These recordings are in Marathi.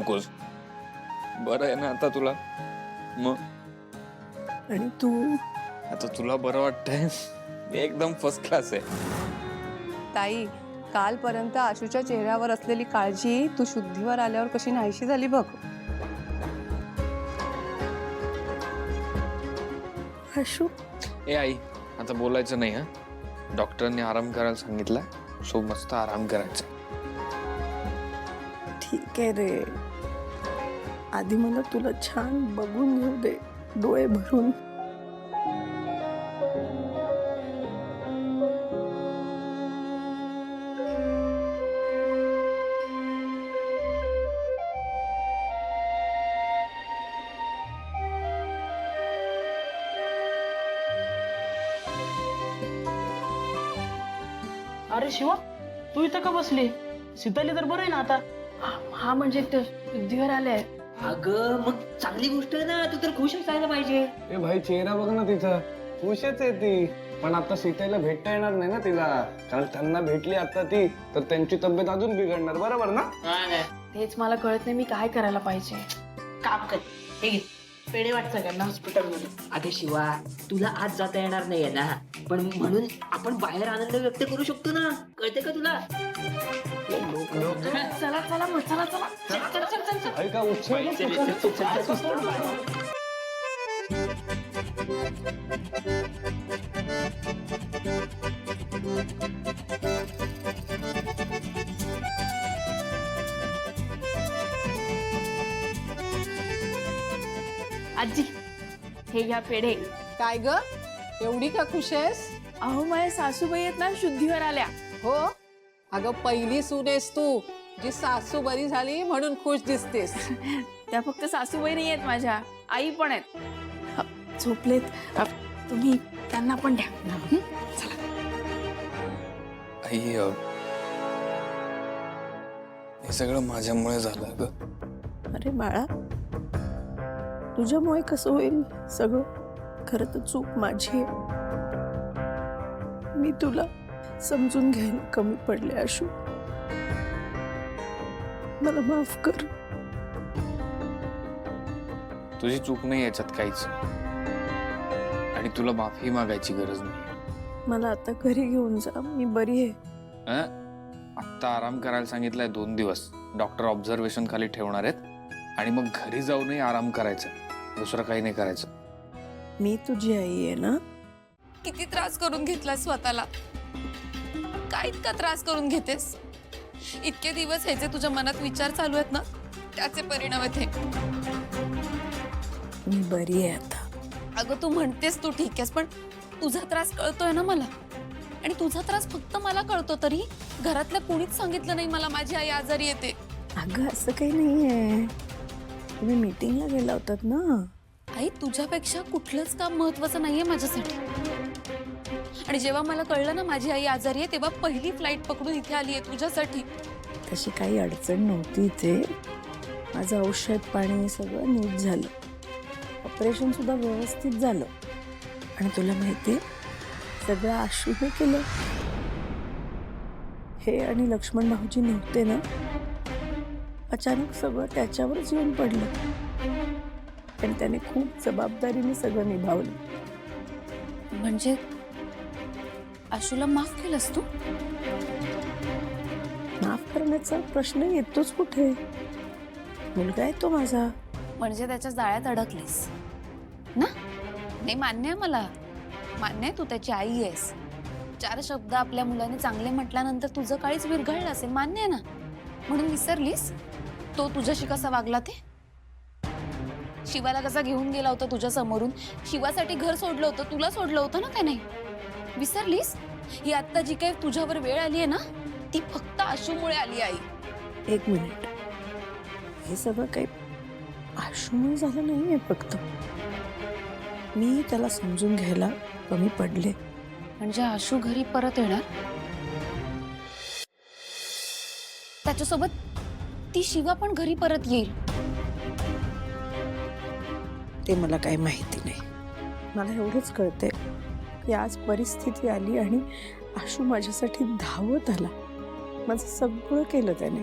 नकोस. बरं आहे ना आता तुला? मग आणि तू? आता तुला बरं वाटतंय? एकदम फर्स्ट क्लास आहे. ताई, कालपर्यंत आशूच्या चेहऱ्यावर असलेली काळजी तू शुद्धीवर आल्यावर कशी नाहीशी झाली बघ. आशू, ए आई, आता बोलायचं नाही. हा, डॉक्टरांनी आराम करायला सांगितलं, सो मस्त आराम करायचा. ठीक आहे रे. आधी मला तुला छान बघून घेऊ दे, डोळे भरून. अरे शिवा, तू इथं का बसली? सीताली तर बरं आहे ना आता? हा म्हणजे ते शुद्धीवर आले. अगं मग चांगली गोष्ट आहे ना, तू तर खुश असायला पाहिजे. ए भाई, चेहरा बघ ना तिचा, खुशच आहे ती. पण आता सीतेला भेटता येणार नाही ना तिला, कारण त्यांना भेटली आता ती तर त्यांची तब्येत अजून बिघडणार. बरोबर ना? तेच मला कळत नाही मी काय करायला पाहिजे. काम कर, हे घे पेढे वाट सगळ्यांना हॉस्पिटलमध्ये. अगं शिवा, तुला आज जाता येणार नाहीये ना, पण म्हणून आपण बाहेर आनंद व्यक्त करू शकतो ना. कळते का तुला? चला चला मग, चला चला चल चल चल चल चल. भाई का उत्सव. आजी, हे घ्या पेढे. काय ग, एवढी का खुश आहेस? अहो माझ्या सासूबाई आहेत ना, शुद्धीवर आल्या. हो, अगं पहिली सून आहेस तू, जी सासू बरी झाली म्हणून खुश दिसतेस. त्या फक्त सासूबाई नाही आहेत, माझ्या आई पण आहेत. झोपलेत. तुम्ही त्यांना पण द्या. आई, हे सगळं माझ्यामुळे झालं ग. अरे बाळा, तुझ्यामुळे कसं होईल सगळं? खरं तर चूक माझी आहे. मी तुला समजून घ्यायला कमी पडले आशू. मला माफ कर. तुझी चूक नाही याच्यात काहीच, आणि तुला माफी मागायची गरज नाही. मला आता घरी घेऊन जा, मी बरी आहे. आत्ता आराम करायला सांगितलंय 2 दिवस. डॉक्टर ऑब्झर्वेशन खाली ठेवणार आहेत आणि मग घरी जाऊनही आराम करायचा, दुसरं काही नाही करायचं. मी तुझी आई आहे ना. किती त्रास करून घेतला स्वतःला? काय इतका त्रास करून घेतेस? इतके दिवस हे जे तुझ्या मनात विचार चालू आहेत ना, त्याचे परिणाम आहेत हे. मी बरी आहे आता. अगं तू म्हणतेस तू ठीक आहेस, पण तुझा त्रास कळतोय ना मला. आणि तुझा त्रास फक्त मला कळतो, तरी घरातल्या कोणीच सांगितलं नाही मला माझी आई आजारी येते. अगं असं काही नाहीये, तुम्ही मीटिंगला गेला होतात ना. आई, तुझ्यापेक्षा कुठलंच काम महत्वाचं नाहीये माझ्यासाठी. आणि जेव्हा मला कळलं ना माझी आई आजारी आहे, तेव्हा पहिली फ्लाईट पकडून इथे आली आहे तुझ्यासाठी. तशी काही अडचण नव्हती इथे. माझं औषध पाणी सगळं नीट झालं, ऑपरेशन सुद्धा व्यवस्थित झालं. आणि तुला माहितीये, सगळं आशूने केलं. हे आणि लक्ष्मण भाऊजी नव्हते ना, अचानक सगळं त्याच्यावरच येऊन पडलं. आणि त्याने खूप जबाबदारीने सगळं निभावलं. म्हणजे आशूला माफ केलंस तू? माफ करण्याचा प्रश्न येतोच कुठे? मुलगा आहे तो माझा. म्हणजे त्याच्या जाळ्यात अडकलीस ना? नाही, मान्य आहे मला, मान्य आहे तू त्याची आई आहेस. 4 शब्द आपल्या मुलाने चांगले म्हटल्यानंतर तुझं काळीच विरघळलं असेल, मान्य आहे ना? म्हणून विसरलीस तो तुझ्याशी कसा वागला ते? शिवाला कसा घेऊन गेला होता तुझ्या समोरून, शिवासाठी घर सोडलं होतं, तुला सोडलं होतं ना त्याने. विसरलीस? ही आता जी काही तुझ्यावर वेळ आली आहे ना, ती फक्त आशूमुळे आली. आई, 1 मिनिट, हे सगळं काही आशूमुळे झालं नाहीये. फक्त मी त्याला समजून घ्यायला कमी पडले. म्हणजे आशू घरी परत येणार, त्याच्यासोबत ती शिवा पण घरी परत येईल. ते मला काही माहिती नाही. मला एवढंच कळतंय की आज परिस्थिती आली आणि आशू माझ्यासाठी धावत आला. माझं सगळं केलं त्याने.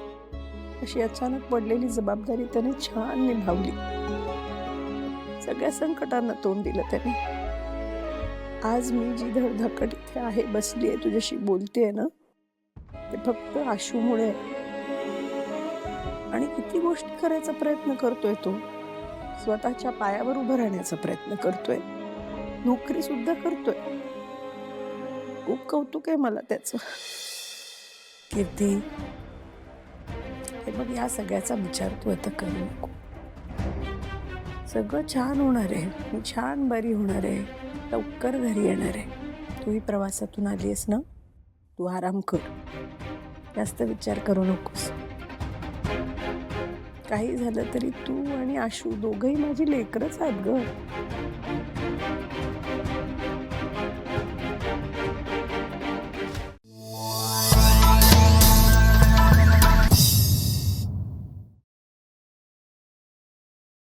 अशी अचानक पडलेली जबाबदारी त्याने छान निभावली. सगळ्या संकटांना तोंड दिलं त्याने. आज मी जी धडधाकट इथे आहे, बसली आहे, तुझ्याशी बोलतेय ना, ते फक्त आशूमुळे आहे. आणि किती गोष्टी करायचा प्रयत्न करतोय तो. स्वतःच्या पायावर उभं राहण्याचा प्रयत्न करतोय, नोकरी सुद्धा करतोय. खूप कौतुक आहे मला त्याचं. कीर्ती, हे बघ, या सगळ्याचा विचार तू आता करू नको. सगळं छान होणार आहे. मी छान बरी होणार आहे, लवकर घरी येणार आहे. तूही प्रवासातून आली आहेस ना, तू आराम कर, जास्त विचार करू नकोस. काही झालं तरी तू आणि आशू दोघंही माझी लेकरच आहेत ग.